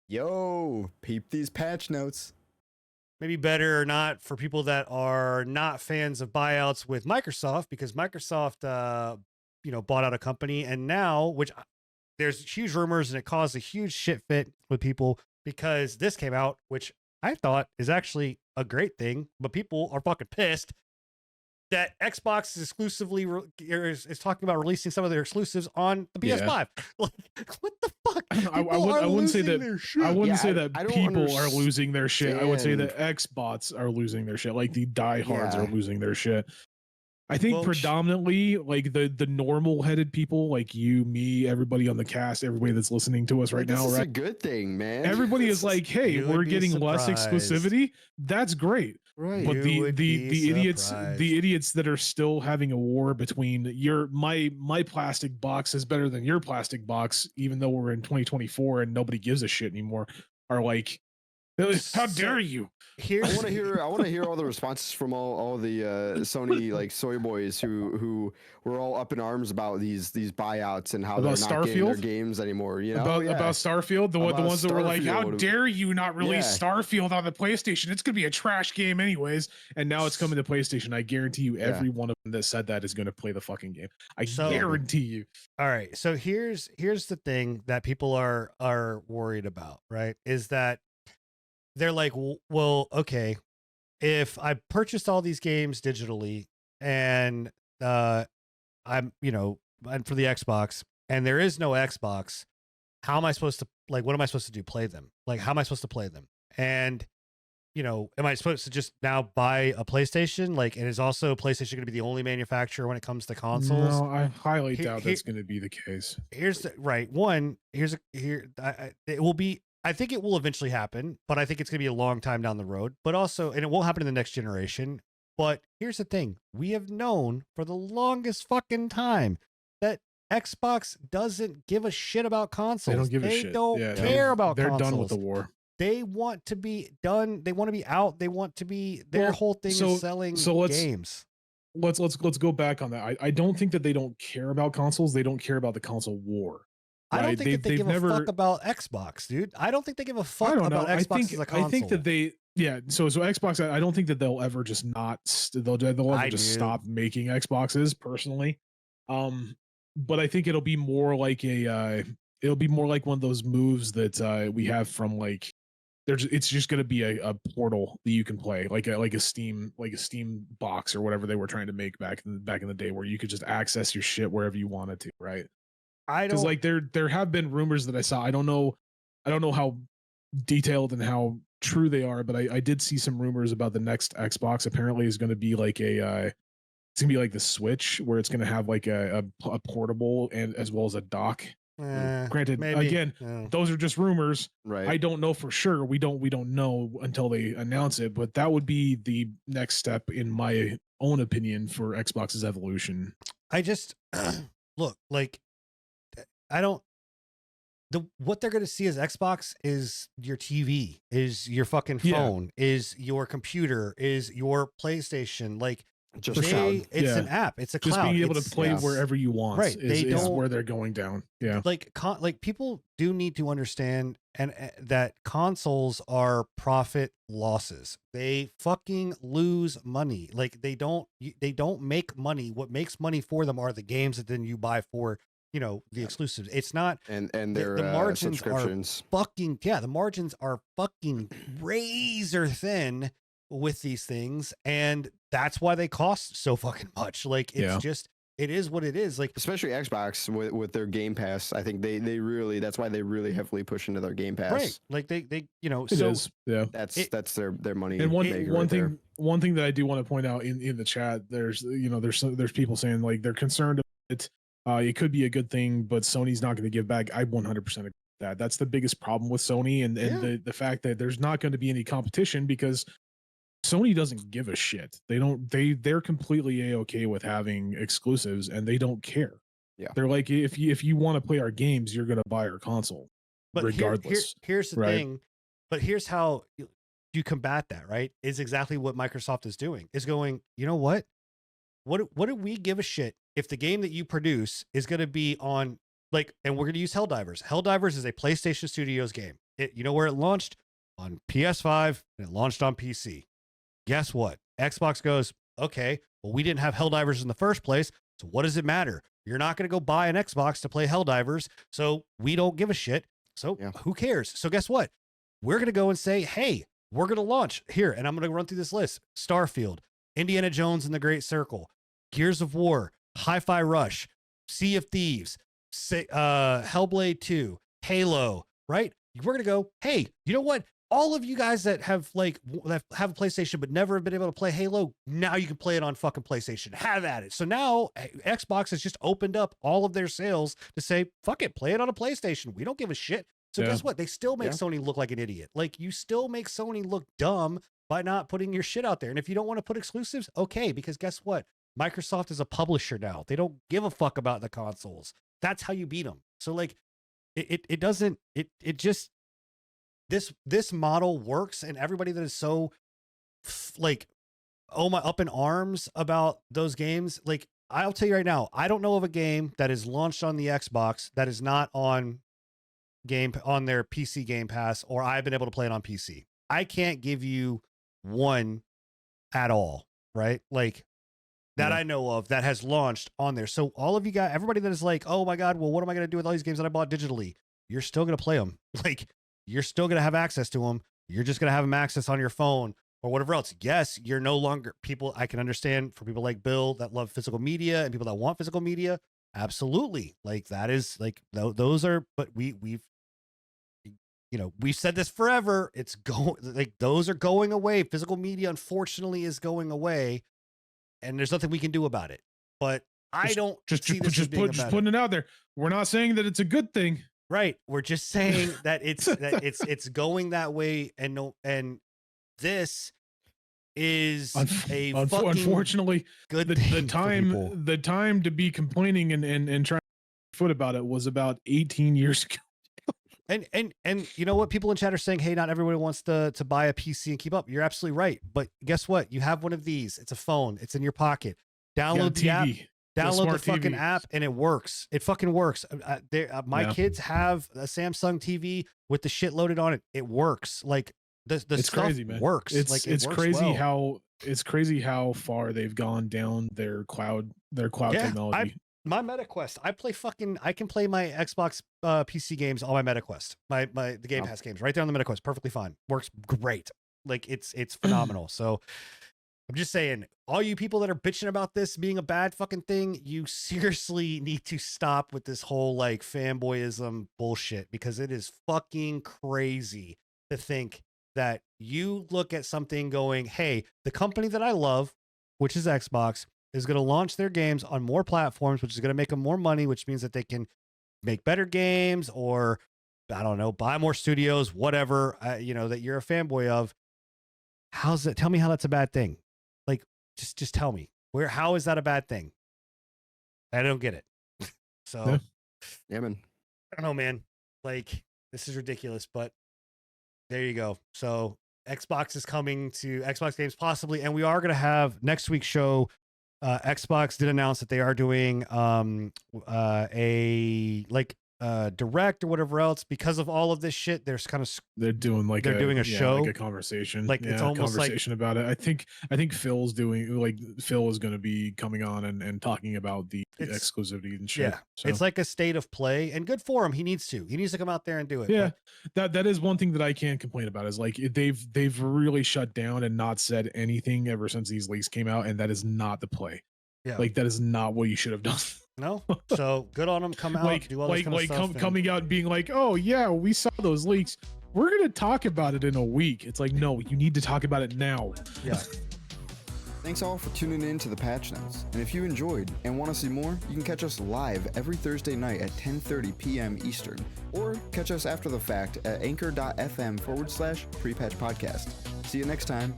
Yo, peep these patch notes. Maybe better or not for people that are not fans of buyouts with Microsoft, because Microsoft, bought out a company, and now, there's huge rumors, and it caused a huge shit fit with people because this came out, which I thought is actually a great thing, but people are fucking pissed that Xbox is exclusively is talking about releasing some of their exclusives on the PS5. Like, what the fuck? I wouldn't say that. I wouldn't say that people are losing their shit. I would say that Xbots are losing their shit. Like the diehards are losing their shit. I think predominantly like the normal headed people like you, me, everybody on the cast, everybody that's listening to us right now, this right? Is a good thing, man. Everybody is like, hey, we're getting less exclusivity. That's great. Right. But the idiots that are still having a war between my plastic box is better than your plastic box, even though we're in 2024 and nobody gives a shit anymore, are like, how dare you? I want to hear all the responses from all the Sony like soy boys who were all up in arms about these buyouts and how they're not getting their games anymore. You know about Starfield, the ones that were like, how dare you not release Starfield on the PlayStation? It's gonna be a trash game anyways. And now it's coming to PlayStation. I guarantee you, every one of them that said that is going to play the fucking game. I guarantee you. All right, so here's the thing that people are worried about, right? Is that they're like, well, okay, if I purchased all these games digitally and and for the Xbox, and there is no Xbox, how am I supposed to, like, what am I supposed to do? Play them? Like, how am I supposed to play them? And, am I supposed to just now buy a PlayStation? Like, and is also PlayStation going to be the only manufacturer when it comes to consoles? No, I highly doubt that's going to be the case. It will be, I think it will eventually happen, but I think it's going to be a long time down the road. But also, and it won't happen in the next generation. But here's the thing. We have known for the longest fucking time that Xbox doesn't give a shit about consoles. They don't give a shit. They don't care about consoles. They're done with the war. They want to be done. They want to be out. They want to be, their whole thing is selling games. Let's go back on that. I don't think that they don't care about consoles. They don't care about the console war. I don't think they give a fuck about Xbox, dude. I don't think they give a fuck about Xbox as a console. I think that so Xbox, I don't think that they'll ever just they'll ever just stop making Xboxes personally. But I think it'll be more like one of those moves that we have from like it's just going to be a portal that you can play like a Steam box or whatever they were trying to make back in the day, where you could just access your shit wherever you wanted to, right? Because like there have been rumors that I saw. I don't know how detailed and how true they are, but I did see some rumors about the next Xbox. Apparently, is going to be like it's gonna be like the Switch, where it's going to have like a portable and as well as a dock. Granted, again, those are just rumors. Right. I don't know for sure. We don't know until they announce it. But that would be the next step, in my own opinion, for Xbox's evolution. I just look like. What they're going to see as Xbox is your TV, is your fucking phone, is your computer, is your PlayStation. Like, it's an app. It's a cloud. Just being able to play wherever you want, right? Is where they're going down. Yeah, like people do need to understand that consoles are profit losses. They fucking lose money. Like they don't make money. What makes money for them are the games that then you buy for. The exclusives. It's not, and their the margins subscriptions. The margins are fucking razor thin with these things, and that's why they cost so fucking much. Like it's just, it is what it is. Like especially Xbox with their Game Pass. I think they really, that's why they really heavily push into their Game Pass. Right. Like they that's their money. And one thing that I do want to point out in the chat, there's people saying like they're concerned about it could be a good thing, but Sony's not going to give back. I 100% agree with that. That's the biggest problem with Sony, and the fact that there's not going to be any competition, because Sony doesn't give a shit. They're completely A-okay with having exclusives, and they don't care. Yeah. They're like, if you want to play our games, you're going to buy our console, but regardless. Here's the thing. But here's how you combat that, right? Is exactly what Microsoft is doing. Is going, you know what? What do we give a shit if the game that you produce is going to be on, like, and we're going to use Helldivers. Helldivers is a PlayStation Studios game. You know where it launched? On PS5, and it launched on PC. Guess what? Xbox goes, okay, well, we didn't have Helldivers in the first place, so what does it matter? You're not going to go buy an Xbox to play Helldivers, so we don't give a shit. So who cares? So guess what? We're going to go and say, hey, we're going to launch here, and I'm going to run through this list. Starfield, Indiana Jones and the Great Circle, Gears of War, HiFi Rush, Sea of Thieves, Hellblade 2, Halo, right? We're going to go, hey, you know what? All of you guys that have a PlayStation but never have been able to play Halo, now you can play it on fucking PlayStation. Have at it. So now Xbox has just opened up all of their sales to say, fuck it, play it on a PlayStation. We don't give a shit. So guess what? They still make Sony look like an idiot. Like, you still make Sony look dumb by not putting your shit out there. And if you don't want to put exclusives, okay, because guess what? Microsoft is a publisher now. They don't give a fuck about the consoles. That's how you beat them. So like, it doesn't, it just, this model works, and everybody that is so like, oh my, up in arms about those games, like, I'll tell you right now, I don't know of a game that is launched on the Xbox that is not on their PC Game Pass, or I've been able to play it on PC. I can't give you one at all, right? Like, that I know of that has launched on there. So all of you guys, everybody that is like, oh my God, well, what am I going to do with all these games that I bought digitally? You're still going to play them. Like, you're still going to have access to them. You're just going to have them access on your phone or whatever else. Yes, you're no longer people. I can understand for people like Bill that love physical media and people that want physical media. Absolutely. Like, that is like, those are, but we've said this forever. It's going, like, those are going away. Physical media, unfortunately, is going away, and there's nothing we can do about it. But I don't just putting it out there. We're not saying that it's a good thing. Right. We're just saying that it's going that way, and this is unfortunately good. The time to be complaining and trying to foot about it was about 18 years ago. And you know what? People in chat are saying, hey, not everyone wants to buy a PC and keep up. You're absolutely right. But guess what? You have one of these. It's a phone. It's in your pocket. Download the app. Download the fucking TV. App, and it works. It fucking works. My kids have a Samsung TV with the shit loaded on it. It works. Like, the it's stuff crazy, man. Works. It's like, it's crazy how far they've gone down their cloud technology. My MetaQuest, I can play my Xbox PC games on my MetaQuest. The Game Pass games right there on the MetaQuest, perfectly fine. Works great. Like, it's phenomenal. So I'm just saying, all you people that are bitching about this being a bad fucking thing, you seriously need to stop with this whole like fanboyism bullshit, because it is fucking crazy to think that you look at something going, hey, the company that I love, which is Xbox, is going to launch their games on more platforms, which is going to make them more money, which means that they can make better games, or, I don't know, buy more studios, whatever, that you're a fanboy of. Tell me how that's a bad thing. Like, just tell me how is that a bad thing? I don't get it. So yeah, man. I don't know, man. Like, this is ridiculous, but there you go. So Xbox is coming to Xbox games possibly, and we are going to have next week's show. Xbox did announce that they are doing a direct or whatever else because of all of this shit. They're doing a show, like a conversation, like it's almost conversation about it. I think Phil is going to be coming on and talking about the exclusivity and shit. Yeah, so it's like a state of play, and good for him. He needs to come out there and do it. Yeah, that is one thing that I can't complain about, is like they've really shut down and not said anything ever since these leaks came out, and that is not the play. Yeah, like, that is not what you should have done. No, so good on them. Come out, do all this kind of stuff, coming out and being like, oh yeah, we saw those leaks. We're gonna talk about it in a week. It's like, no, you need to talk about it now. Yeah. Thanks all for tuning in to the Patch Notes. And if you enjoyed and want to see more, you can catch us live every Thursday night at 10:30 p.m. Eastern, or catch us after the fact at anchor.fm/prepatch podcast. See you next time.